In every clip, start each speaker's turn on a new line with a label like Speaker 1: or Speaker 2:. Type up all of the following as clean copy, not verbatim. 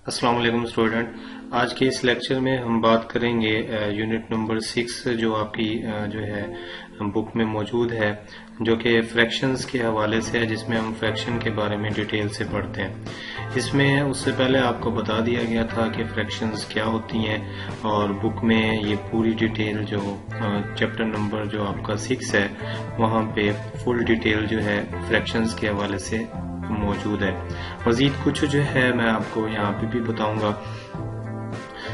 Speaker 1: अस्सलाम वालेकुम स्टूडेंट। आज के इस लेक्चर में हम बात करेंगे यूनिट नंबर 6 जो आपकी जो है बुक में मौजूद है, जो कि फ्रैक्शंस के हवाले से है, जिसमें हम फ्रैक्शन के बारे में डिटेल से पढ़ते हैं। इसमें उससे पहले आपको बता दिया गया था कि फ्रैक्शंस क्या होती हैं, और बुक में ये पूरी डिटेल जो चैप्टर नंबर जो आपका 6 है वहाँ पे फुल डिटेल जो है फ्रैक्शंस के हवाले से मौजूद है। मजीद कुछ जो है मैं आपको यहाँ पे भी बताऊंगा।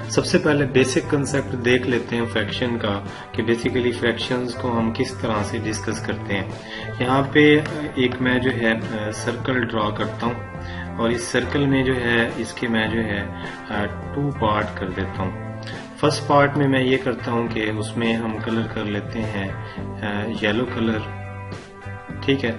Speaker 1: सबसे पहले बेसिक कंसेप्ट देख लेते हैं फ्रैक्शन का, कि बेसिकली फ्रैक्शंस को हम किस तरह से डिस्कस करते हैं। यहाँ पे एक मैं जो है सर्कल ड्रॉ करता हूँ, और इस सर्कल में जो है इसके मैं जो है 2 पार्ट कर देता हूँ। फर्स्ट पार्ट में मैं ये करता हूँ कि उसमें हम कलर कर लेते हैं येलो कलर, ठीक है।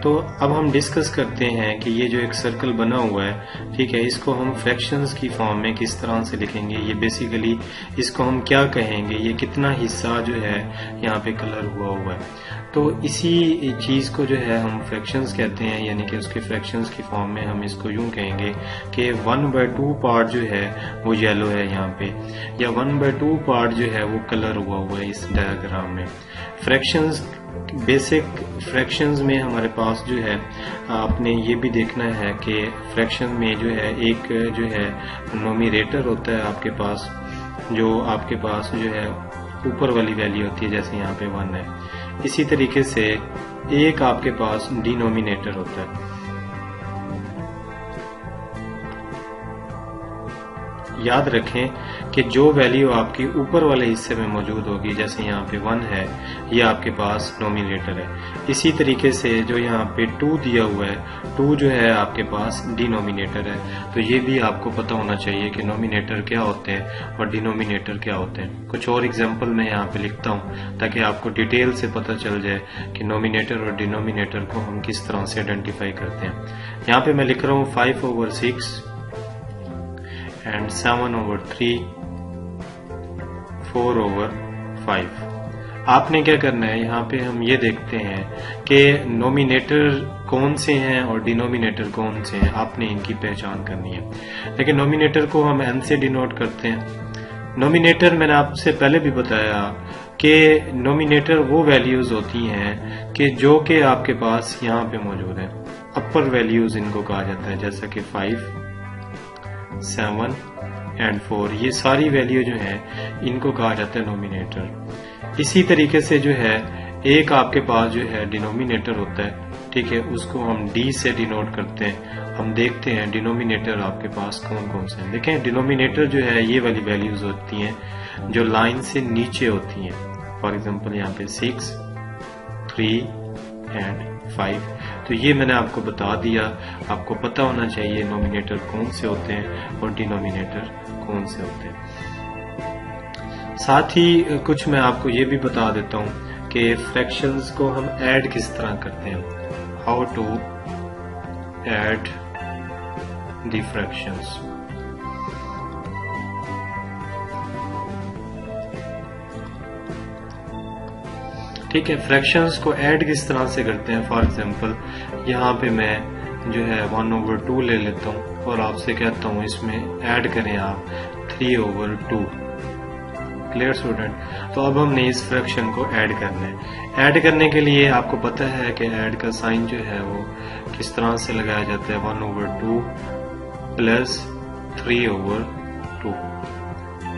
Speaker 1: तो अब हम डिस्कस करते हैं कि ये जो एक सर्कल बना हुआ है, ठीक है, इसको हम फ्रैक्शंस की फॉर्म में किस तरह से लिखेंगे। ये बेसिकली इसको हम क्या कहेंगे, ये कितना हिस्सा जो है यहाँ पे कलर हुआ है। तो इसी चीज को जो है हम फ्रैक्शंस कहते हैं, यानी कि उसके फ्रैक्शंस की फॉर्म में हम इसको यूं कहेंगे कि 1/2 पार्ट जो है वो येलो है यहाँ पे, या 1/2 पार्ट जो है वो कलर हुआ है इस डायग्राम में। फ्रैक्शंस, बेसिक फ्रैक्शंस में हमारे पास जो है आपने ये भी देखना है कि फ्रैक्शन में जो है एक जो है नोमिनेटर होता है आपके पास, जो आपके पास जो है ऊपर वाली वैल्यू होती है, जैसे यहाँ पे 1 है। इसी तरीके से एक आपके पास डिनोमिनेटर होता है। याद रखें कि जो वैल्यू आपकी ऊपर वाले हिस्से में मौजूद होगी, जैसे यहाँ पे 1 है, ये आपके पास नोमिनेटर है। इसी तरीके से जो यहाँ पे 2 दिया हुआ है, 2 जो है आपके पास डिनोमिनेटर है। तो ये भी आपको पता होना चाहिए कि नोमिनेटर क्या होते हैं और डिनोमिनेटर क्या होते हैं। कुछ और एग्जाम्पल मैं यहाँ पे लिखता हूँ ताकि आपको डिटेल से पता चल जाए कि नोमिनेटर और डिनोमिनेटर को हम किस तरह से आइडेंटिफाई करते हैं। यहाँ पे मैं लिख रहा हूँ 5/6 and 7/3, 4/5। आपने क्या करना है, यहाँ पे हम ये देखते हैं कि नोमिनेटर कौन से हैं और डिनोमिनेटर कौन से हैं, आपने इनकी पहचान करनी है। लेकिन नोमिनेटर को हम n से डिनोट करते हैं। नोमिनेटर मैंने आपसे पहले भी बताया कि नोमिनेटर वो वैल्यूज होती हैं कि जो कि आपके पास यहाँ पे मौजूद है। अपर वैल्यूज इनको कहा जाता है, जैसा कि 5, 7 and 4, ये सारी वैल्यू जो है इनको कहा जाता है नोमिनेटर। इसी तरीके से जो है एक आपके पास जो है डिनोमिनेटर होता है, ठीक है, उसको हम D से डिनोट करते हैं। हम देखते हैं डिनोमिनेटर आपके पास कौन कौन से हैं। देखें, डिनोमिनेटर जो है ये वाली वैल्यूज होती हैं जो लाइन से नीचे होती हैं। फॉर एग्जांपल यहाँ पे 6, 3 and 5। तो ये मैंने आपको बता दिया। आपको पता होना चाहिए नोमिनेटर कौन से होते हैं और डिनोमिनेटर कौन से होते हैं। साथ ही कुछ मैं आपको ये भी बता देता हूँ कि फ्रैक्शंस को हम ऐड किस तरह करते हैं, how to add the fractions. ठीक है, फ्रैक्शंस को ऐड किस तरह से करते हैं। फॉर एग्जांपल यहाँ पे मैं जो है 1/2 ले लेता हूँ और आपसे कहता हूँ इसमें ऐड करें आप 3/2। Clear student? तो अब हमने इस फ्रैक्शन को ऐड करना है। ऐड करने के लिए आपको पता है कि ऐड का साइन जो है वो किस तरह से लगाया जाता है, 1/2 प्लस 3/2।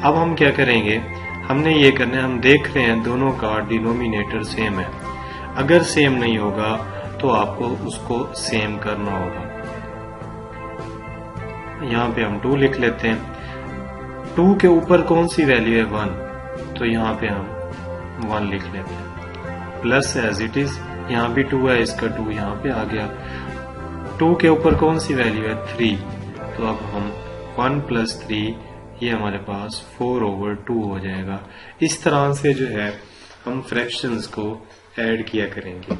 Speaker 1: अब हम क्या करेंगे, हमने ये करना है, हम देख रहे हैं दोनों का डिनोमिनेटर सेम है। अगर सेम नहीं होगा तो आपको उसको सेम करना होगा। यहाँ पे हम 2 लिख लेते हैं। 2 के ऊपर कौन सी वैल्यू है, 1, तो यहाँ पे हम 1 लिख लेते हैं। प्लस एज इट इज, यहाँ भी 2 है, इसका 2 यहाँ पे आ गया। 2 के ऊपर कौन सी वैल्यू है, 3, तो अब हम 1 + 3, ये हमारे पास 4/2 हो जाएगा। इस तरह से जो है हम फ्रैक्शंस को ऐड किया करेंगे।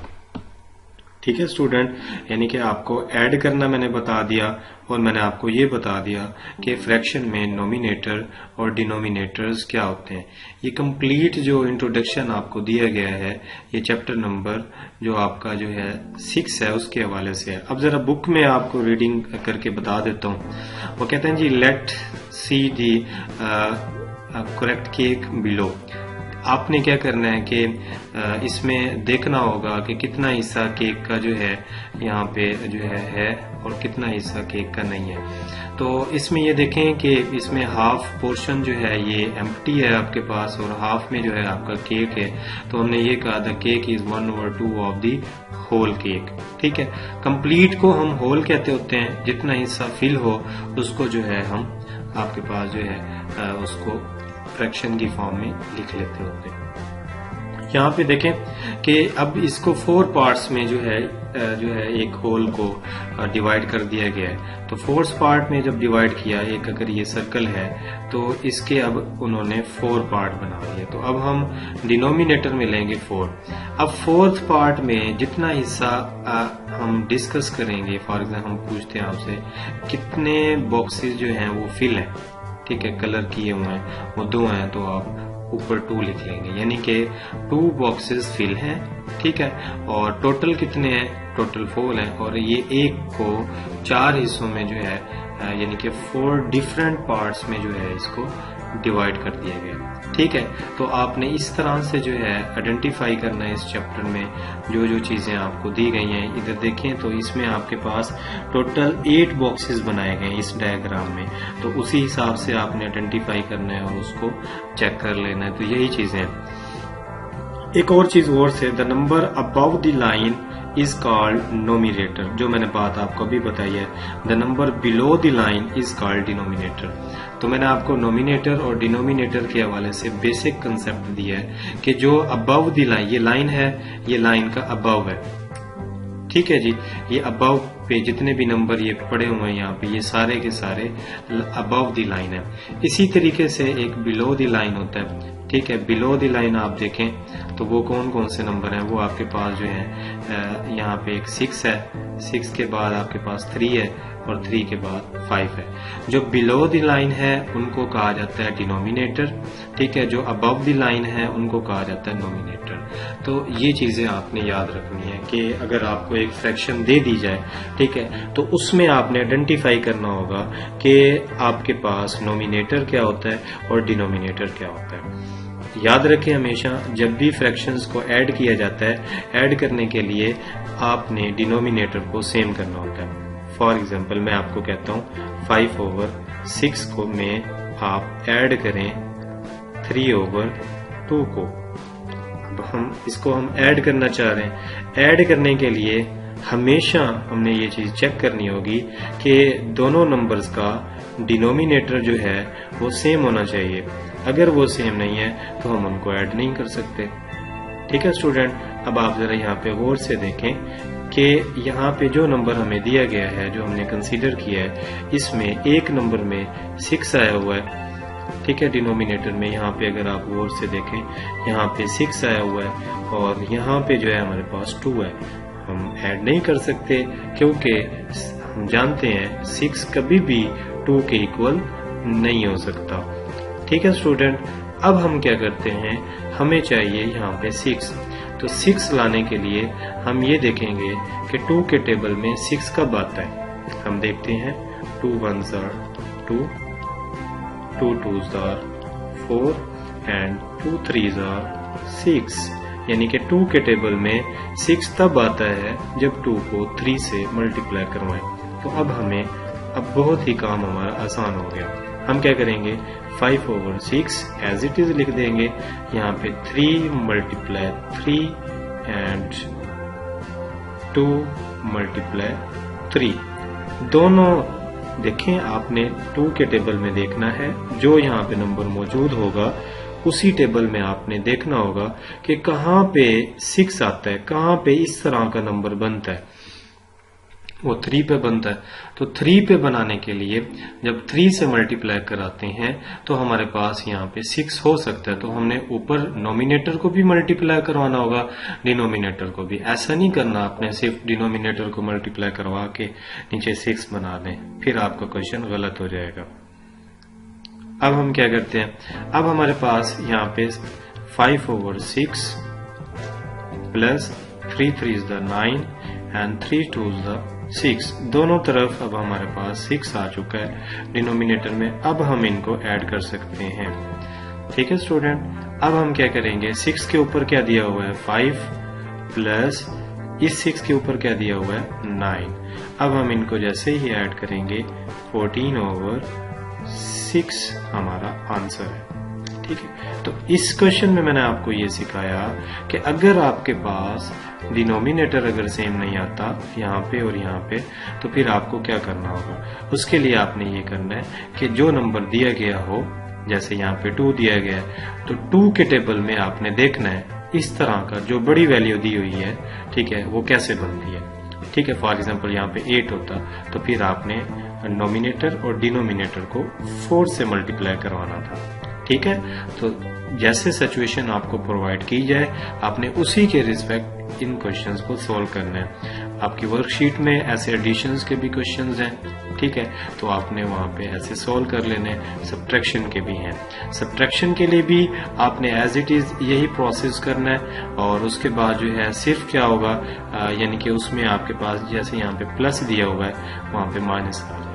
Speaker 1: ठीक है स्टूडेंट, यानी कि आपको ऐड करना मैंने बता दिया और मैंने आपको ये बता दिया कि फ्रैक्शन में नोमिनेटर और डिनोमिनेटर्स क्या होते हैं। ये कंप्लीट जो इंट्रोडक्शन आपको दिया गया है ये चैप्टर नंबर जो आपका जो है 6 है उसके हवाले से है। अब जरा बुक में आपको रीडिंग करके बता देता हूँ। वो कहते हैं जी, let see the correct cake below. आपने क्या करना है कि इसमें देखना होगा कि कितना हिस्सा केक का जो है यहाँ पे जो है और कितना हिस्सा केक का नहीं है। तो इसमें ये देखें कि इसमें हाफ पोर्शन जो है ये एम्प्टी है आपके पास और हाफ में जो है आपका केक है। तो हमने ये कहा the cake is 1/2 of the whole cake. ठीक है, कंप्लीट को हम होल कहते होते हैं, जितना हिस्सा फिल हो उसको जो है हम आपके पास जो है उसको फ्रैक्शन की फॉर्म में लिख लेते होते हैं। यहाँ पे देखें कि अब इसको 4 पार्ट्स में जो है एक होल को डिवाइड कर दिया गया है। तो 4 पार्ट में जब डिवाइड किया, एक अगर ये सर्कल है तो इसके अब उन्होंने 4 पार्ट बना लिए। तो अब हम डिनोमिनेटर में लेंगे 4। अब 4th पार्ट में जितना हिस्सा हम डिस्कस करेंगे, फॉर एग्जाम्पल हम पूछते हैं आपसे कितने बॉक्सेस जो हैं वो फिल है, ठीक है, कलर किए हुए हैं, वो 2 हैं, तो आप ऊपर 2 लिख लेंगे, यानी कि 2 बॉक्सेस फिल हैं। ठीक है, और टोटल कितने हैं, टोटल 4 हैं, और ये एक को 4 हिस्सों में जो है यानी कि 4 डिफरेंट पार्ट्स में जो है इसको डिवाइड कर दिया गया। ठीक है, तो आपने इस तरह से जो है आइडेंटिफाई करना है इस चैप्टर में जो जो चीजें आपको दी गई हैं। इधर देखें तो इसमें आपके पास टोटल 8 बॉक्सेस बनाए गए हैं इस डायग्राम में, तो उसी हिसाब से आपने आइडेंटिफाई करना है और उसको चेक कर लेना है। तो यही चीजें हैं। एक और चीज और से, the number above the line is called nominator, जो मैंने बात आपको अभी बताई है। The number below the line is called denominator. तो मैंने आपको नोमिनेटर और डिनोमिनेटर के हवाले से बेसिक कंसेप्ट दिया है कि जो अबव द लाइन, ये लाइन है, ये लाइन का अबव है। ठीक है जी, ये अबव पे जितने भी नंबर ये पड़े हुए हैं यहाँ पे, ये सारे के सारे अबव द लाइन है। इसी तरीके से एक बिलो द लाइन होता है। ठीक है, बिलो द लाइन आप देखें तो वो कौन कौन से नंबर हैं, वो आपके पास जो है यहाँ पे एक 6 है, 6 के बाद आपके पास 3 है और 3 के बाद 5 है। जो बिलो द लाइन है उनको कहा जाता है डिनोमिनेटर। ठीक है, जो अबव द लाइन है उनको कहा जाता है नोमिनेटर। तो ये चीजें आपने याद रखनी है कि अगर आपको एक फ्रैक्शन दे दी जाए, ठीक है, तो उसमें आपने आइडेंटिफाई करना होगा कि आपके पास नोमिनेटर क्या होता है और डिनोमिनेटर क्या होता है। याद रखें हमेशा जब भी फ्रैक्शंस को ऐड किया जाता है, ऐड करने के लिए आपने डिनोमिनेटर को सेम करना होता है। फॉर एग्जाम्पल मैं आपको कहता हूँ 5/6 को में आप ऐड करें 3/2 को। अब हम ऐड करना चाह रहे हैं। ऐड करने के लिए हमेशा हमने ये चीज चेक करनी होगी कि दोनों नंबर्स का डिनोमिनेटर जो है वो सेम होना चाहिए। अगर वो सेम नहीं है तो हम उनको ऐड नहीं कर सकते। ठीक है स्टूडेंट, अब आप जरा यहाँ पे गौर से देखें कि यहाँ पे जो नंबर हमें दिया गया है, जो हमने कंसीडर किया है, इसमें एक नंबर में 6 आया हुआ है। ठीक है, डिनोमिनेटर में यहाँ पे अगर आप गौर से देखें यहाँ पे 6 आया हुआ है और यहाँ पे जो है हमारे पास 2 है। हम ऐड नहीं कर सकते क्योंकि हम जानते हैं 6 कभी भी 2 के इक्वल नहीं हो सकता। ठीक है स्टूडेंट, अब हम क्या करते हैं, हमें चाहिए यहाँ पे 6। तो 6 लाने के लिए हम ये देखेंगे कि 2 के टेबल में 6 कब आता है। हम देखते हैं 2 1s are 2, 2 2s are 4 and 2 3s are 6। यानी कि 2 के टेबल में 6 तब आता है जब 2 को 3 से मल्टीप्लाई करवाएं। तो अब हमें बहुत ही काम हमारा आसान हो गया। हम क्या करेंगे, 5/6 एज इट इज लिख देंगे। यहाँ पे 3 × 3 एंड 2 × 3 दोनों देखें। आपने 2 के टेबल में देखना है, जो यहाँ पे नंबर मौजूद होगा उसी टेबल में आपने देखना होगा कि कहाँ पे 6 आता है, कहाँ पे इस तरह का नंबर बनता है। वो 3 पे बनता है। तो 3 पे बनाने के लिए जब 3 से मल्टीप्लाई कराते हैं तो हमारे पास यहाँ पे 6 हो सकता है। तो हमने ऊपर नोमिनेटर को भी मल्टीप्लाई करवाना होगा, डिनोमिनेटर को भी। ऐसा नहीं करना आपने सिर्फ डिनोमिनेटर को मल्टीप्लाई करवा के नीचे 6 बना दें, फिर आपका क्वेश्चन गलत हो जाएगा। अब हम क्या करते हैं, अब हमारे पास यहाँ पे 5/6 प्लस 3 3 9 एंड 3 2 6, दोनों तरफ अब हमारे पास 6 आ चुका है डिनोमिनेटर में। अब हम इनको ऐड कर सकते हैं। ठीक है स्टूडेंट, अब हम क्या करेंगे, 6 के ऊपर क्या दिया हुआ है 5 प्लस इस 6 के ऊपर क्या दिया हुआ है 9। अब हम इनको जैसे ही ऐड करेंगे 14/6 हमारा आंसर है। ठीक है, तो इस क्वेश्चन में मैंने आपको ये सिखाया कि अगर आपके पास डिनोमिनेटर अगर सेम नहीं आता यहाँ पे और यहाँ पे, तो फिर आपको क्या करना होगा। उसके लिए आपने ये करना है कि जो नंबर दिया गया हो, जैसे यहाँ पे 2 दिया गया है, तो 2 के टेबल में आपने देखना है इस तरह का जो बड़ी वैल्यू दी हुई है, ठीक है, वो कैसे बनती है। ठीक है, फॉर एग्जांपल यहाँ पे 8 होता, तो फिर आपने नोमिनेटर और डिनोमिनेटर को 4 से मल्टीप्लाई करवाना था। ठीक है, तो जैसे सिचुएशन आपको प्रोवाइड की जाए, आपने उसी के रिस्पेक्ट इन क्वेश्चंस को सॉल्व करना है। आपकी वर्कशीट में ऐसे एडिशंस के भी क्वेश्चंस हैं। ठीक है, तो आपने वहां पे ऐसे सॉल्व कर लेने। सब्ट्रैक्शन के भी हैं। सब्ट्रैक्शन के लिए भी आपने एज इट इज यही प्रोसेस करना है, और उसके बाद जो है सिर्फ क्या होगा, यानी कि उसमें आपके पास जैसे यहाँ पे प्लस दिया हुआ है वहां पे माइनस आ जाए।